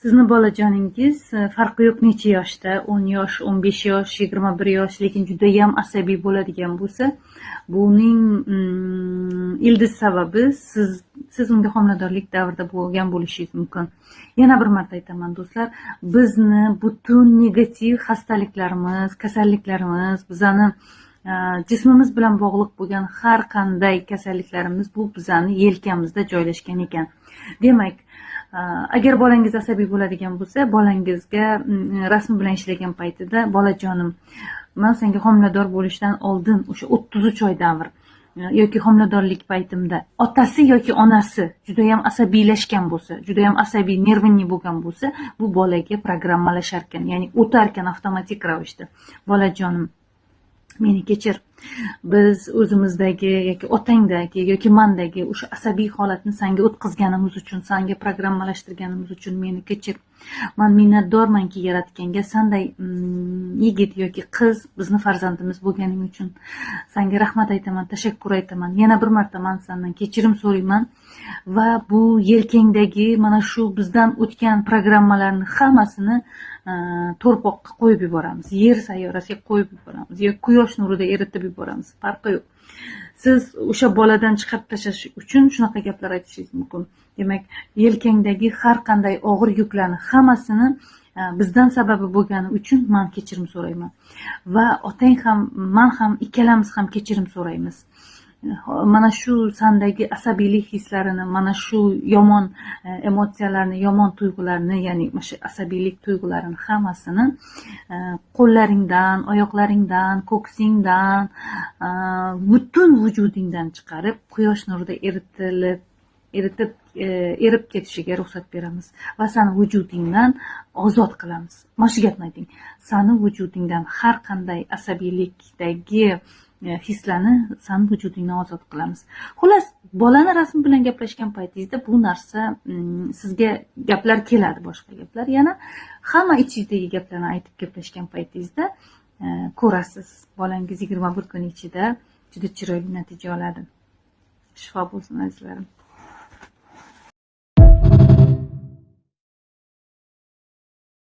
Sizni bolajoningiz farqi yo'q necha yoshda, 10 yosh, 15 yosh, 21 yosh, lekin juda ham asabiy bo'ladigan bo'lsa, buning ildiz sababi siz unga homiladorlik davrida bo'lgan bo'lishingiz mumkin. Yana bir marta aytaman do'stlar, bizni butun negativ xastaliklarimiz, kasalliklarimiz, bizani jismimiz bilan bog'liq bo'lgan har qanday kasalliklarimiz bu bizani yelkamizda joylashgan ekan. Demak, agar bolangiz asabiy bo'ladigan bo'lsa, bolangizga rasm bilan ishlagan paytida, bolajonim, men senga homilador bo'lishdan oldin o'sha 33 oy davr yoki homiladorlik paytimda otasi yoki onasi juda ham asabiylashgan bo'lsa, juda ham asabiy, nervniy bo'lgan bo'lsa, bu bolaga programmalashar ekan, ya'ni o'tar ekan avtomatik ravishda. Bolajonim, meni kechir. Biz o'zimizdagi yoki otangdagi yoki mendagi o'sha asabiy holatni senga o'tkazganimiz uchun, senga programmalashtirganimiz uchun meni kechir. Men minnatdormanki yaratganga, senday yigit yoki qiz bizni farzandimiz bo'lganing uchun senga rahmat aytaman, tashakkur aytaman. Yana bir marta men sendan kechirim so'rayman va bu yelkangdagi mana shu bizdan o'tgan programmalarni hammasini to'rpoqqa qo'yib yuboramiz, yer sayyorasiga qo'yib yuboramiz yoki quyosh nurida eritib yuboramiz, farqi yo'q. Siz o'sha boladan chiqarib tashlash uchun shunaqa gaplar aytishingiz mumkin. Demak, yelkangdagi har qanday og'ir yuklarni hammasini bizdan sababi bo'lgani uchun men kechirim so'rayman va otang ham, men ham, ikkalamiz ham kechirim so'raymiz. Mana shu sendagi asabiylik hislarini, mana shu yomon emotsiyalarni, yomon tuyg'ularni, ya'ni o'sha asabiylik tuyg'ularini hammasini qo'llaringdan, oyoqlaringdan, ko'ksingdan, butun vujudingdan chiqarib, quyosh nurida erib ketishiga ruxsat beramiz va seni vujudingdan ozod qilamiz. Mana shu gapni ayting. Seni vujudingdan har qanday asabiylikdagi hislarni san vujudingdan ozod qilamiz. Xullas, bolani rasm bilan gaplashgan paytingizda bu narsa sizga gaplar keladi, boshqa gaplar. Yana hamma ichingizdagi gaplarni aytib gaplashgan paytingizda ko'rasiz, bolangiz 21 kun ichida juda chiroyli natija oladi. Shifo bo'lsin azizlarim.